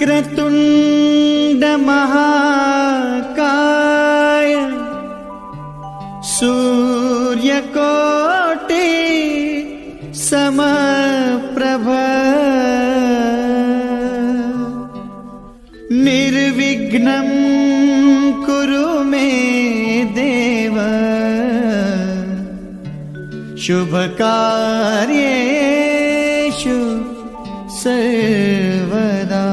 वक्रतुंड महाकाय सूर्यकोटि समप्रभ निर्विघ्नं कुरु मे देव शुभकार्येषु सर्वदा।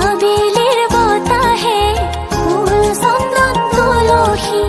আবেলের বতাহে ফুল চন্দন তুলসী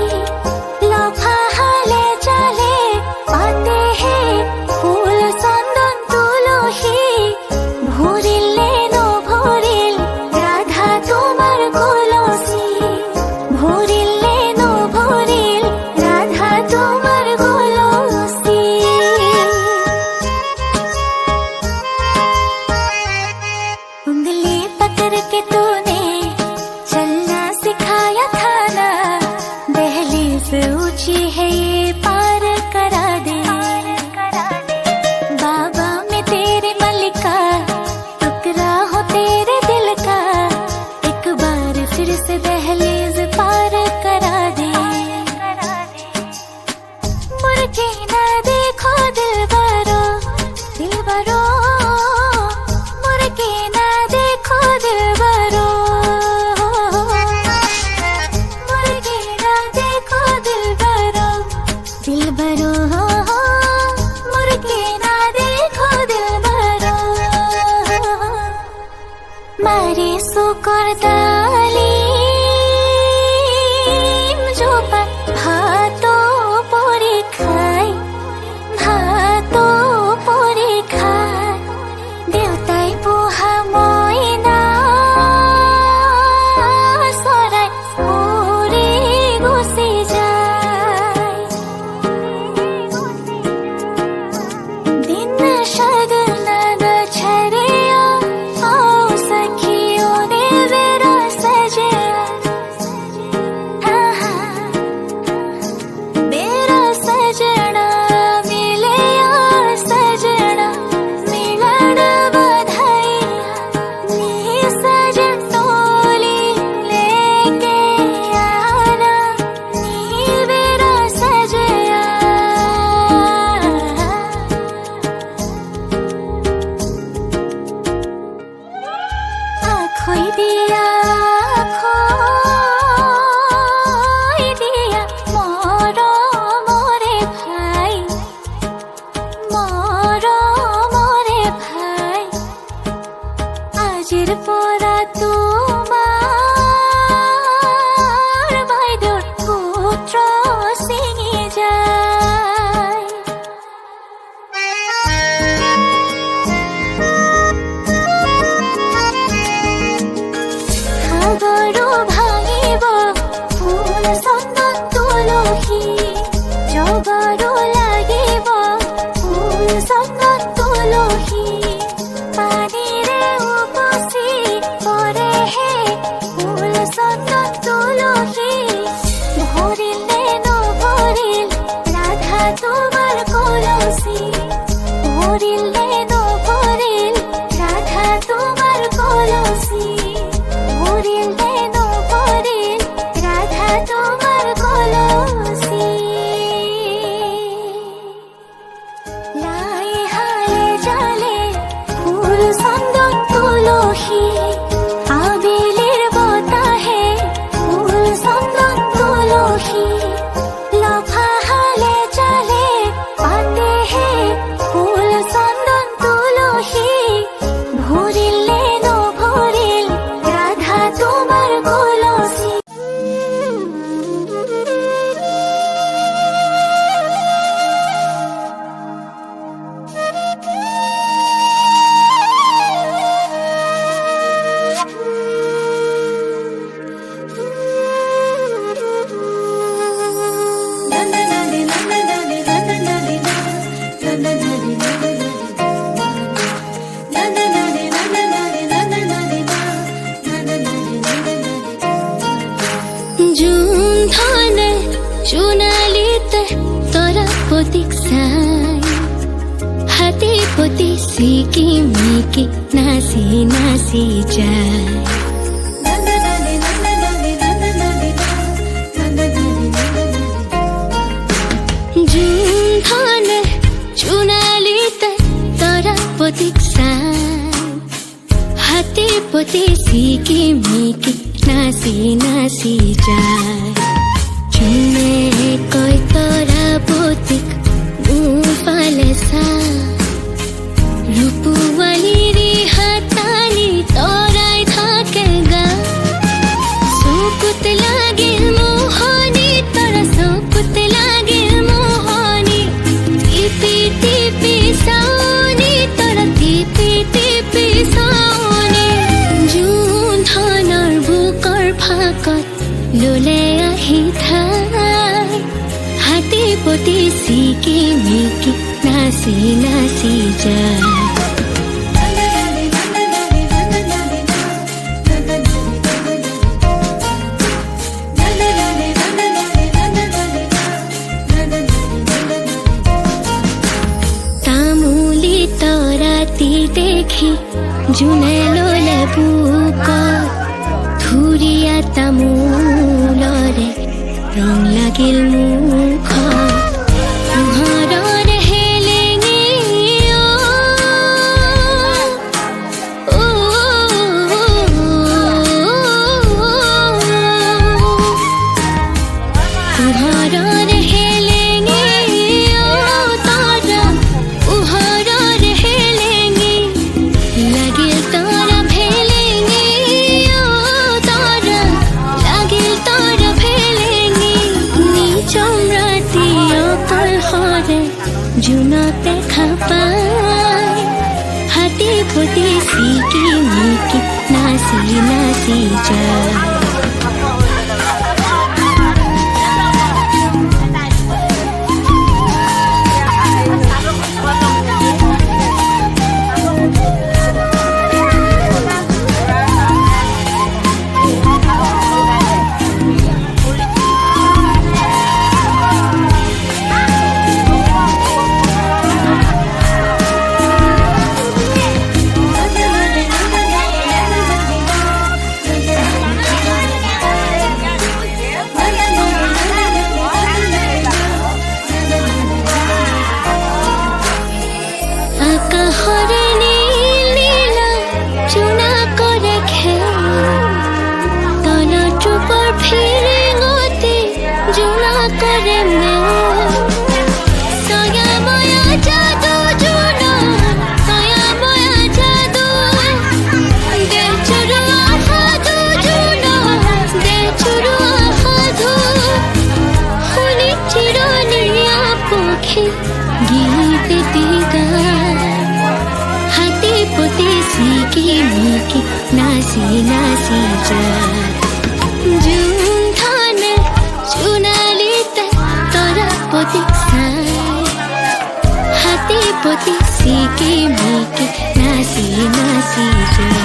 করতালিম জোপান ভাত পরে খাই, ভাত পরে খাই। দেউতাই পোহা মইনা চৰাই উৰি গুচি যায়। दिन शगुन छरिया आओ सखियों ने मेरा सजिया, मेरा सजना मिले यार सजना मिलन बधाइया। नी सजन टोली लेके आना नी मेरा सजिया। आँखों दिया मोरो मोरे भाई, मोरो मोरे भाई। आजिर पोरा तुम्हार বাইদেউর পুত্র সিঙি যায়। সাগরো ভাঙিব ফুল চন্দন তুলসী, জগৰো লাগিব ফুল চন্দন তুলসী। পানীৰে উপচি পৰে হে ফুল চন্দন তুলসী। ভৰিল নে নভৰিল ৰাধা তোমাৰ কলচী, ভৰিল নে নভৰিল রাধা তোমার কলসী। ভরিল নে নভরিল রাধা তোমার কলসী। লাই হালে জালে ফুল চন্দন তুলসী, আবেলির বতাহে ফুল চন্দন তুলসী। লফা হালে জালে পাতে হে ফুল চন্দন তুলসী। ভরিল নে নভরিল রাধা তোমার কলসী। জুন ধানে চুনালিতে তোরা প্রতীক সাই, হাতে প্রতি সিকি মিকি নাচি নাচি যায়। জুন ধানে চুনালিতে তোরা প্রতীক সাই, হাতে প্রতি সিকি মিকি নাচি নাচি যায়। চুনে কই তোরা প্রতীক পালে সা, রূপওয়ালিরি হাতালি তোরাই থাকে গা। সুকুত লাগিল মোহনী তোরা সুকুত লাগিল মোহনী। টিপি টিপি সাউনি তোরা টিপি টিপি সাউনি। জুন ধানৰ বুকৰ ফাকত ললে আহি ঠাই, হাতে পতি সিকি মিকি নাচি নাচি যায়। তামুলি তৰাতি দেখি জোনে ললে বুক, ধুৰীয়া তামোলৰে ৰং লাগিল মুখ। পোহৰৰ হেলেঙি পোহৰৰ হেলেঙি তৰা, পোহৰৰ হেলেঙি লাগিল তৰা ভেলেঙি। জুনত দেখা পায় হাতে পতি সিকি মিকি নাচি নাচি যায় নাচি নাচি যায় জুন ধানে সোণালীতে তৰা পতি চাই হাতী পতি চিকি মিকি নাচি নাচি যায়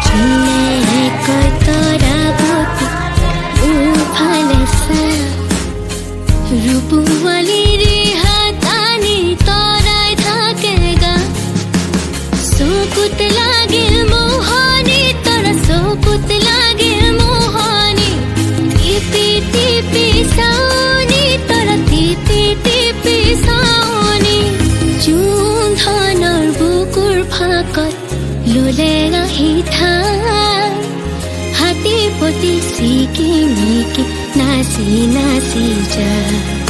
জোনে কয় তৰা পতি উফালে চাই ৰূপৱালীৰ হাতানি তৰাই থাকে গা চকুত লাগিল মোহনী তৰা চকুত লাগিল মোহনী টিপি টিপি চাওনি তৰা টিপি টিপি চাওনি জোন ধানৰ বুকুৰ ফাকত ললে আহি ঠাই হাতী পতি চিকি মিকি নাচি নাচি যায়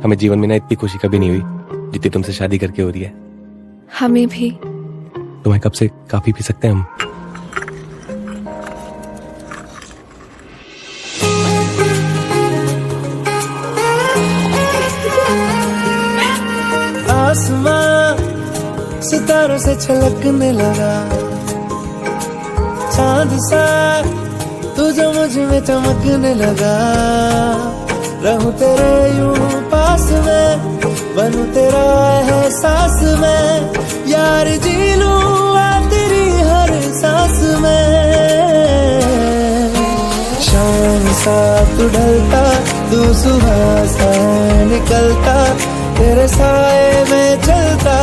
हमें जीवन में ना इतनी खुशी कभी नहीं हुई जितनी तुमसे शादी करके हो रही है। हमें भी। तुम्हें कब से काफी पी सकते हैं हम। आसमां सितारों से छलकने लगा, चांद सा तू जो मुझ में चमकने लगा। रहूं तेरे यूं पास में, बनूं तेरा एहसास में, यार जी लूं आ तेरी हर सांस में। शाम सा तू ढलता, तू सुबह सा निकलता, तेरे साए में चलता,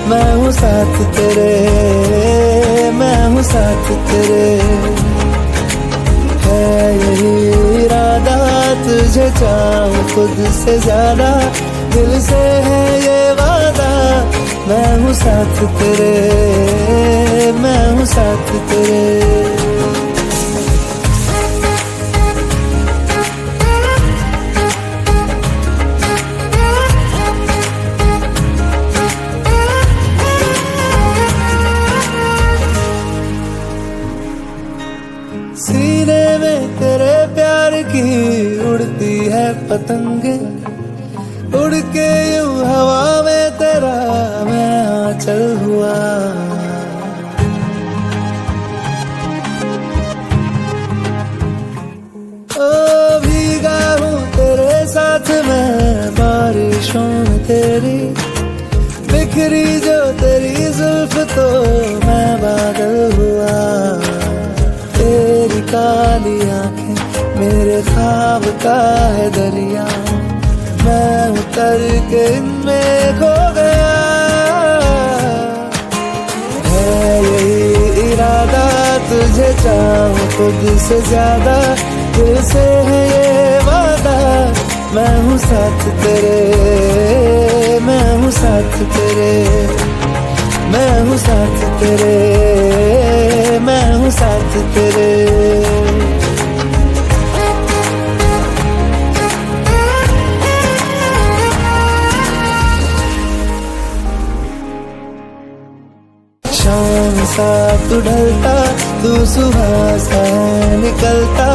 मैं हूँ साथ तेरे, मैं हूँ साथ तेरे। है यही इरादा तुझे चाहूं खुद से ज्यादा, दिल से है ये वादा, मैं हूँ साथ तेरे, मैं हूँ साथ तेरे। सीने में तेरे प्यार की उड़ती है पतंगे, उड़ के यूं हवा में तेरा मैं आंचल हुआ। ओ भीगा हूँ तेरे साथ मैं बारिशों में तेरी, बिखरी जो तेरी जुल्फ तो मैं बादल हुआ। तेरी काली आंखें मेरे ख्वाब का है दरिया, मैं उतर के इनमें खो गया। है यही इरादा तुझे चाहूं खुद से ज्यादा, दिल से है ये वादा, मैं हूँ साथ तेरे, मैं हूँ साथ तेरे, मैं हूँ साथ तेरे, मैं हूँ साथ तेरे। शाम सा तू ढलता, तू सुबह सा निकलता,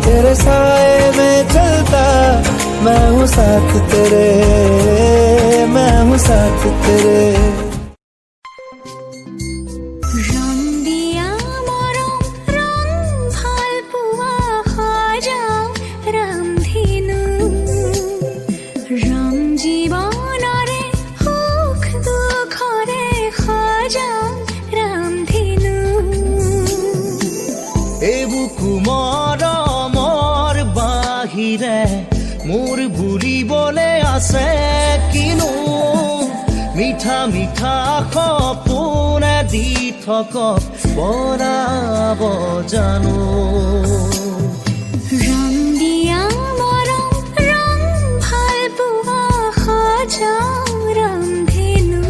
तेरे साए में चलता, मैं हूँ साथ तेरे, मैं हूँ साथ तेरे। মোর বুলিবলে আছে কিনো, মিঠা মিঠা সপোনে দি থকক বৰাব জানো। ৰং দিয়া মৰম ৰং ভাল পোৱা সজাও ৰামধেনু।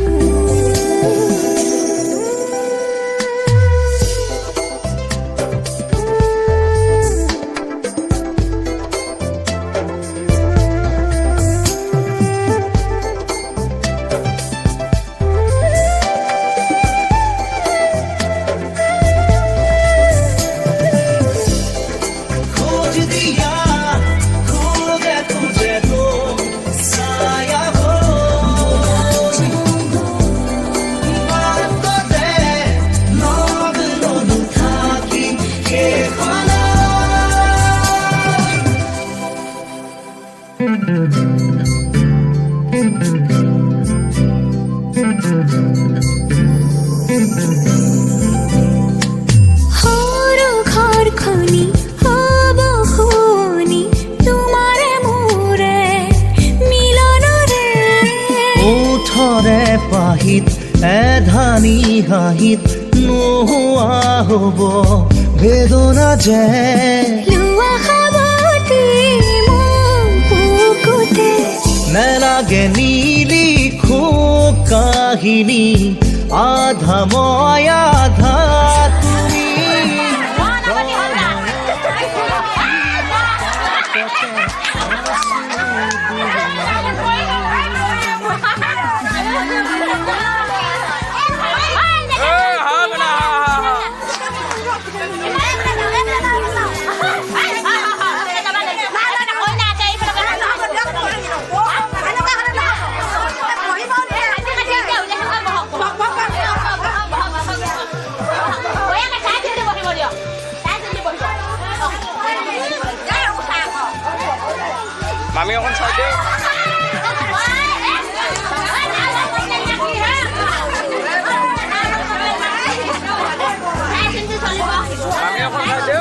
পাহিত এধানি হাঁহিত নোহোৱা হ'ব বেদনা যে, লোৱা খাবতি মুকুতে নেলাগে নিলিখো কাহিনী, আধা মই আধা তুমি। মামি অকণ চাই দে মামি অকণ চাই দে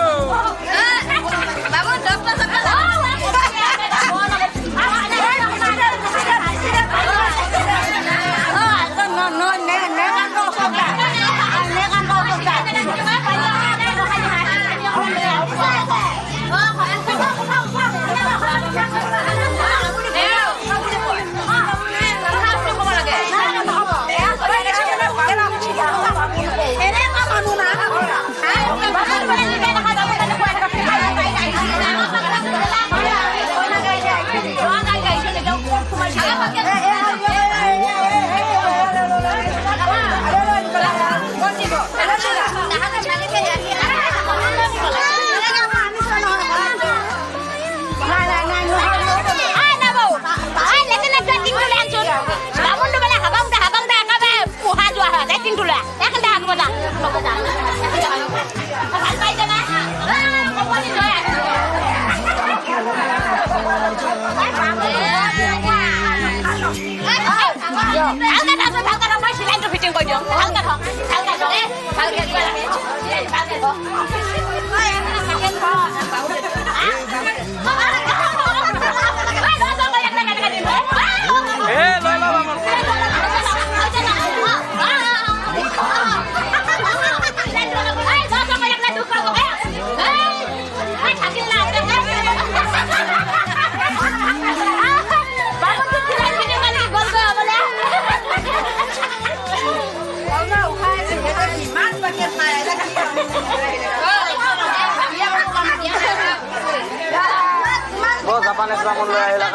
জাপানীজ বামুণ লৈ আহিলা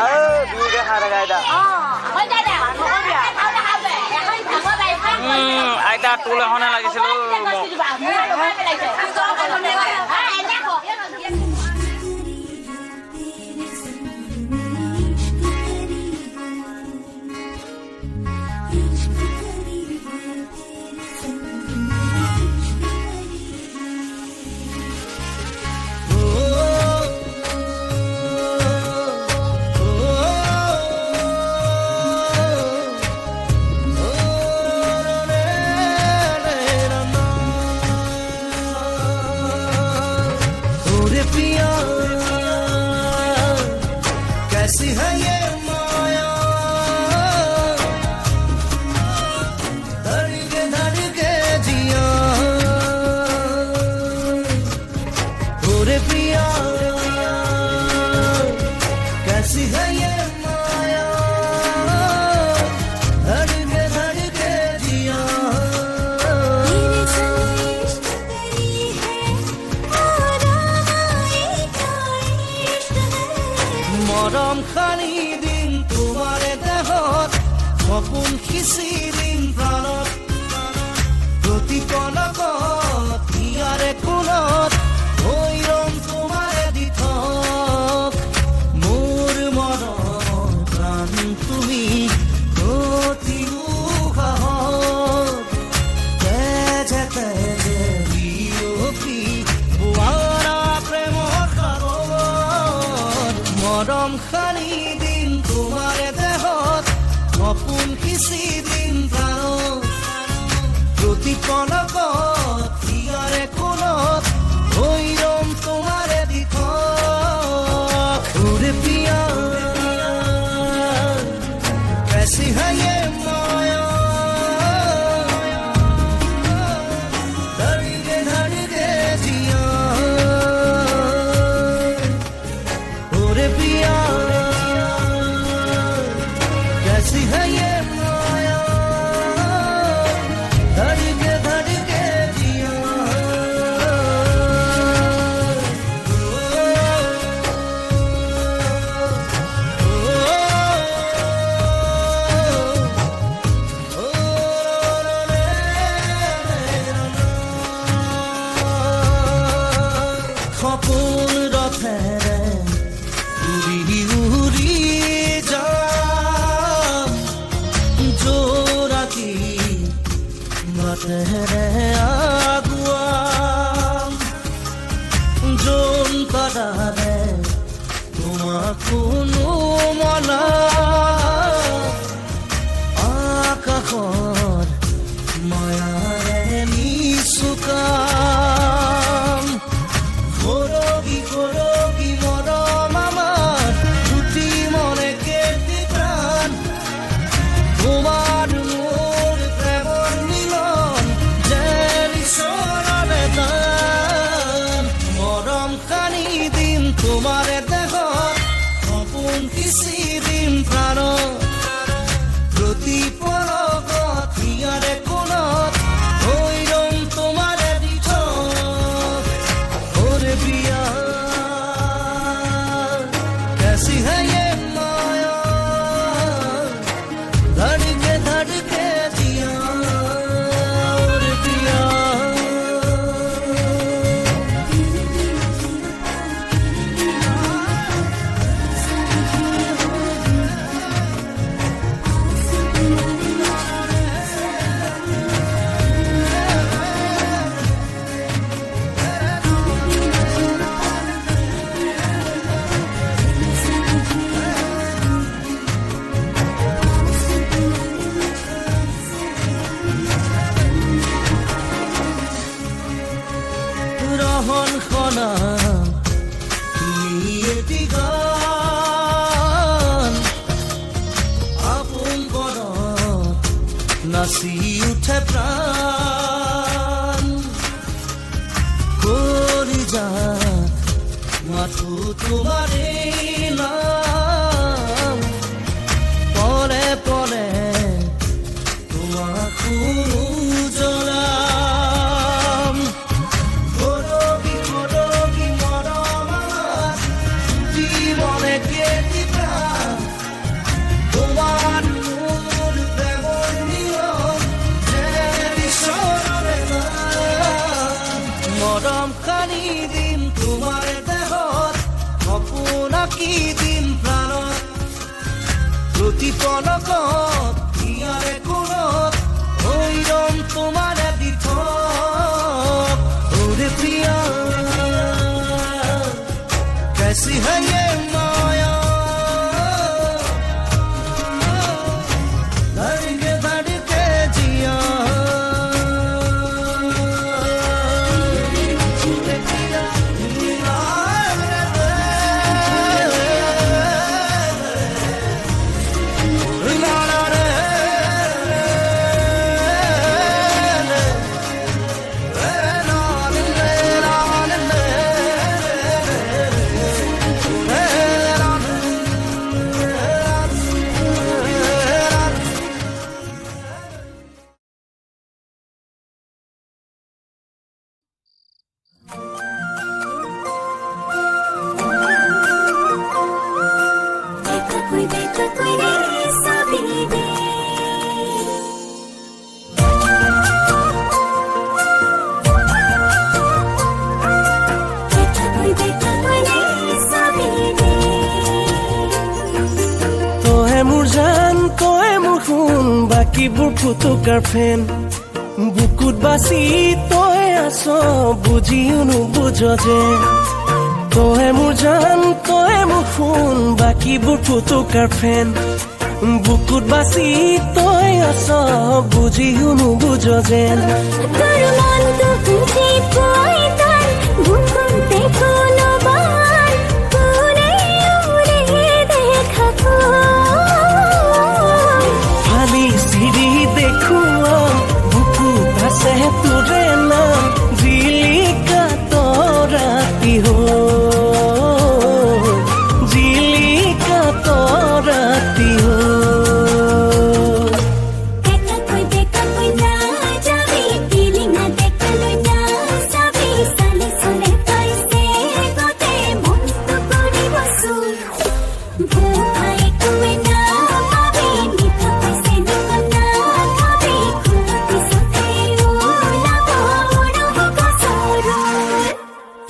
দুইকে খাই থাকা আইতা টুল এখনে লাগিছিল कैसी है ये माया धड़के धड़के जिया प्रिया कैसी है ये माया धड़के धड़के जिया মৰম খানি দিন তোমাৰে দেহত সপোন সিঁচি দিন প্ৰাণত প্ৰতি পলকত ইয়াৰে কোণত হৈ ৰম তোমাৰে দিঠক মোৰ মনৰ প্ৰাণ তুমি অতি উশাহত তেজে তেজে বিয়পি বোৱাৰা প্ৰেমৰ সাগৰ মৰম খানি দিন তোমাৰে দেহত সপোন সিঁচি দিন প্ৰাণত প্ৰতি পলকত ইয়াৰে কোণত হৈ ৰম তোমাৰে দিঠক পিয়া कैसी है ये माया धड़के धड़के जिया पिया कैसी है ये माया धड़के धड़के जिया সপোন ৰথেৰে উৰি উৰি যাম জোৰাকি বাটেৰে আগুৱাম যোন পাদাৰে তোমাক কোনো দেহত সপোন সিঁচি দিম প্ৰাণত প্ৰতি পলকত হিয়াৰে কোণত হৈ ৰম তোমাৰে দিঠত ওরে প্রিয়া कैसी है ये माया धड़के धड़के जिया ओरे प्रिया রহন খনা তুমি এটি গান আপন বনত নাচি উঠে প্রাণ করি যা মাথো তোমারে নাম পরে পরে তোমাকো জনাম গরবি গরবি মরম আমার জীবনে কেটি প্রাণ তোমার মূল প্রেমর নিয়ম যে ঈশ্বরে মরম কানি দিম তোমার দেহত সপোন আঁকি দিম প্রাণত প্রতি পলকত হিয়াৰে কোণত হৈ ৰম তোমাৰে দিঠত ওরে প্রিয়া कैसी है ये माया धड़के धड़के जिया देखा कोई रे सभी दे देखा कोई रे सभी दे তয়ে মোৰ জান তয়ে মোৰ সোণ বাকীবোৰ ফুটুকাৰ ফেন বুকুত বাচি তয়ে আছ বুজিও নুবুজ যে তয়ে মোৰ জান তয়ে মোৰ সোণ বাকীবোৰ ফুটুকাৰ ফেন বুকুত বাচি তয়ে আছ বুজিও নুবুজ যেন তোর মন তো বুঝি পাই তার ঘুমতে কোনো বার উড়ে উড়ে দেখা ফালি চিৰি দেখুৱা বুকুত আছে তোৰে নাম জিলিকা তৰাতি জিলিকা তৰাতি देखा कोई ना जावे दिली ना देखा लो ना सभी साले सुने पैसे गोते मन तो कोरी बसु भाई कोई ना पावे मिठा पैसे ना खावे खुदी सते ओला बोड़ो कसरो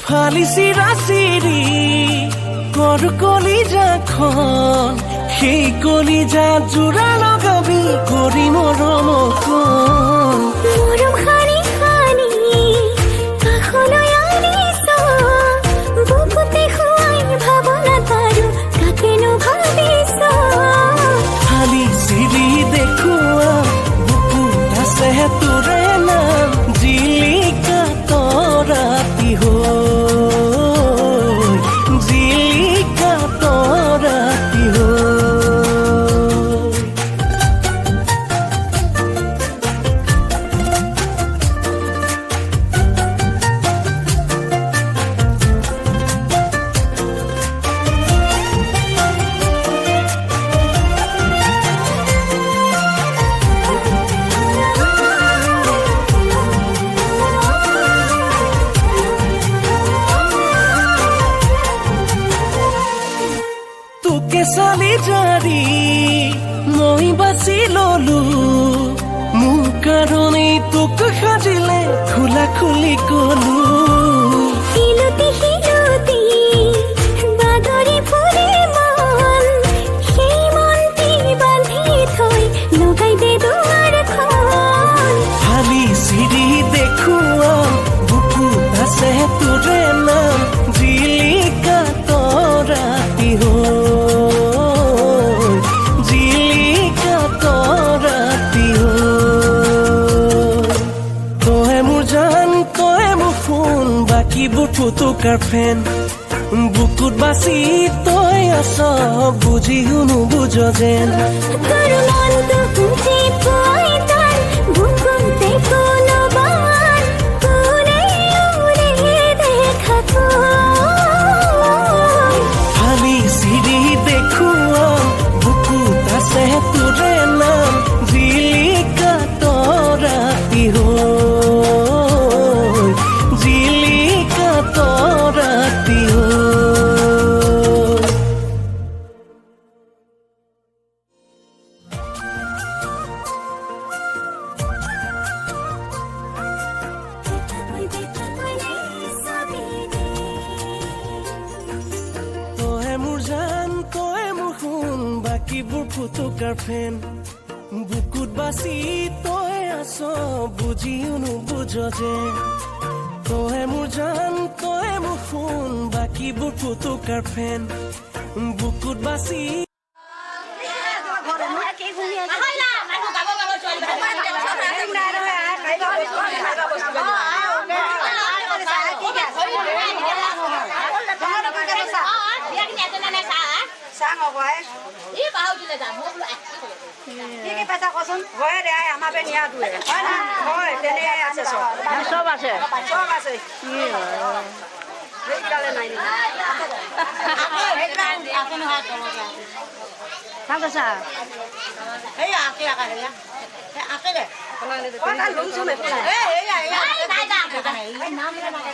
ফালি চিৰা চিৰি কৰ কলিজাখন সেই কলিজা জোৰা লগাবি কৰি মৰম অকণ মৰম খানি খানি কাষলৈ আনিছ বুকুতে খুৱাই ভাৱনা তাৰো কাকেনো ভাবিছ ফালি চিৰি দেখুৱা বুকুত আছে তোৰে নাম জিলিকা তৰাতি জিলিকা তৰাতি বুকে চালি জাৰি মই বাছি ললো মোৰ কাৰণেই তোক সাজিলে খোলা খুলি কলো শিলতি শিলতি বাদৰি ফুৰে মন সেই মনটি বান্ধি থৈ লগাই দে দুৱাৰখন খালি চিৰি দেখুৱা বুকুত আছে তোৰে নাম জিলিকা তৰাতি হৈ জিলিকা তৰাতি হৈ তই মোৰ জান তই মোৰ ফোন বাকীবোৰ ফুটুকাৰ ফেন বুকুত বাচি তই আছ বুজিও নুবুজ যেন তোৰ মনটো বুজি পোৱাই টান বুকুতে কোনো বান উৰে উৰে দেখা থৈ খালি চিৰি দেখুৱা বুকুত আছে তোৰে নাম জিলিকা তৰাতি হৈ জিলিকা তৰাতি হৈ তই মোৰ জান তই মোৰ সোণ বাকীবোৰ ফুটুকাৰ ফেন বুকুত বাচি তই আছ বুজিও নুবুজ যেন তই মোৰ জান তই মোৰ সোণ বাকীবোৰ ফুটুকাৰ ফেন বুকুত বাচি চব আছে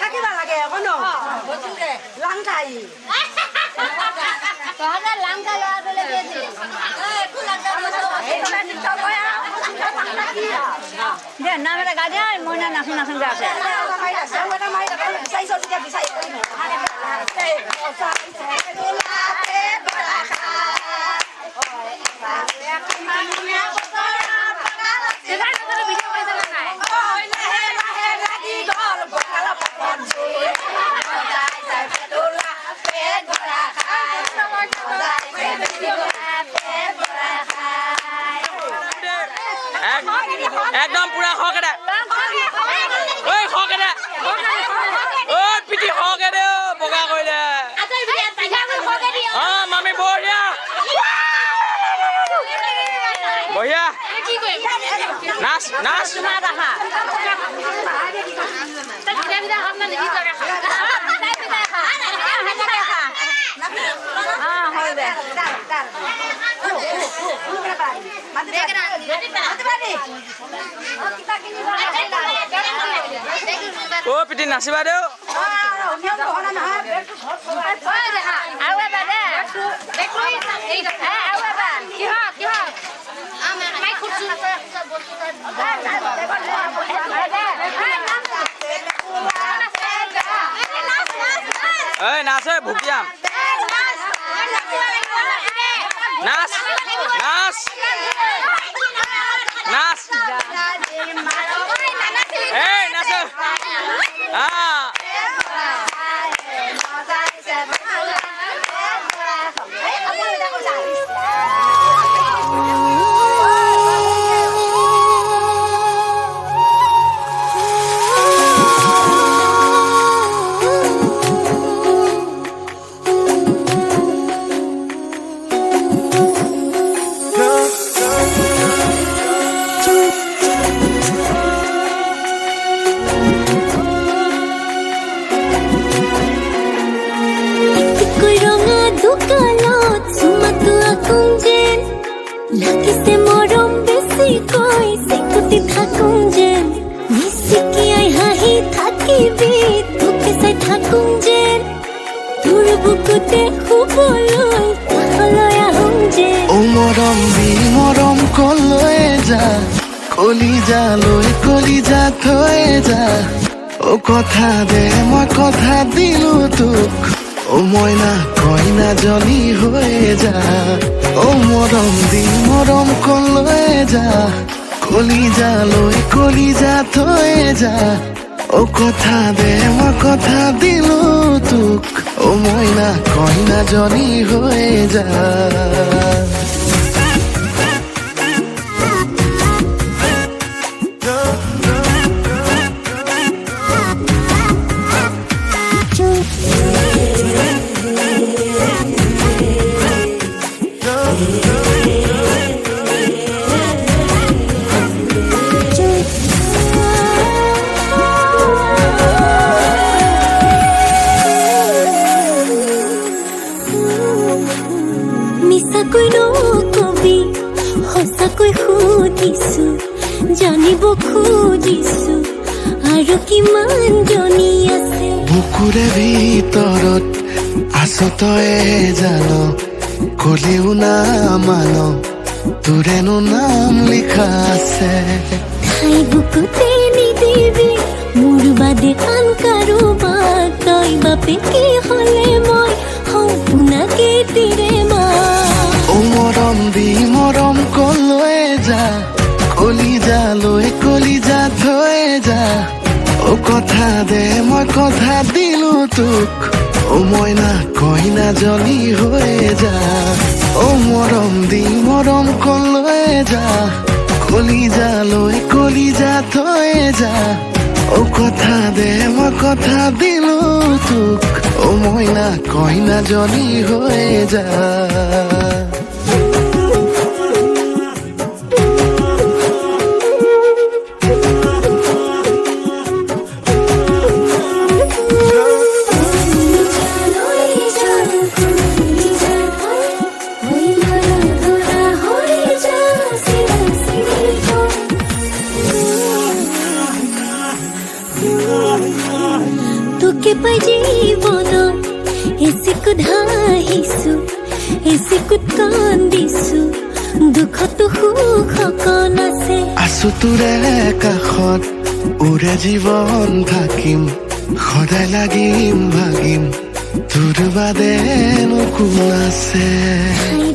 থাকিব লাগে অকণ লাং ঠাই নাম এটা গা দিয়া মই নাচোন নাচোন গা আছে একদম পুৰা খকে দে ঐ খকে দে ঐ পিটি খকে দে বগা কৰিলে অ মামি বঢ়িয়া বঢ়িয়া নাচ নাচ ও পিটি নাচিবা দেও ঐ নাচ ভুকিয়াম নাচ নাচ নাচ এই নাচ মৰম দি মৰম কলৈ যা কলিজা থৈ যা ও কথা দে মই কথা দিলো তোক ও মইনা কইনা জনী হৈ যা ও মৰম দি মৰম কলৈ যা কলিজা থৈ যা ও কথা দে মই কথা দিলো তোক ও মইনা কইনা জনী হৈ যা মিছাকৈ নকবি সঁচাকৈ সুধিছো জানিব খুজিছো আৰু কিমান জনী আছে বুকুৰে ভিতৰত আছো তয়ে জান কলেও না মান তোৰেনো নাম লিখা আছে ঠাই বুকুতে নিদিবি মোৰ বাদে আন কাৰোবাক তই বাপে কি হ'লে মই সপোনাকে তিৰে মা ও মৰম দি মৰম কলৈ যা কলিজা থৈ যা ও কথা দে মই কথা দিলো তোক ও মইনা কইনা জনী হৈ যা ও মৰম দি মৰম কলৈ যা কলিজা থৈ যা ও কথা দে মই কথা দিলো তোক ও মইনা কইনা জনী হৈ যা তোকে পাই জীৱনত এচিকুত হাঁহিছো এচিকুত কান্দিছো দুখতো সুখ অকণ আছে আছো তোৰে কাষত উৰে জীৱন থাকিম সদায় লাগিম ভাগিম তোৰ বাদেনো কোন আছে ঠাই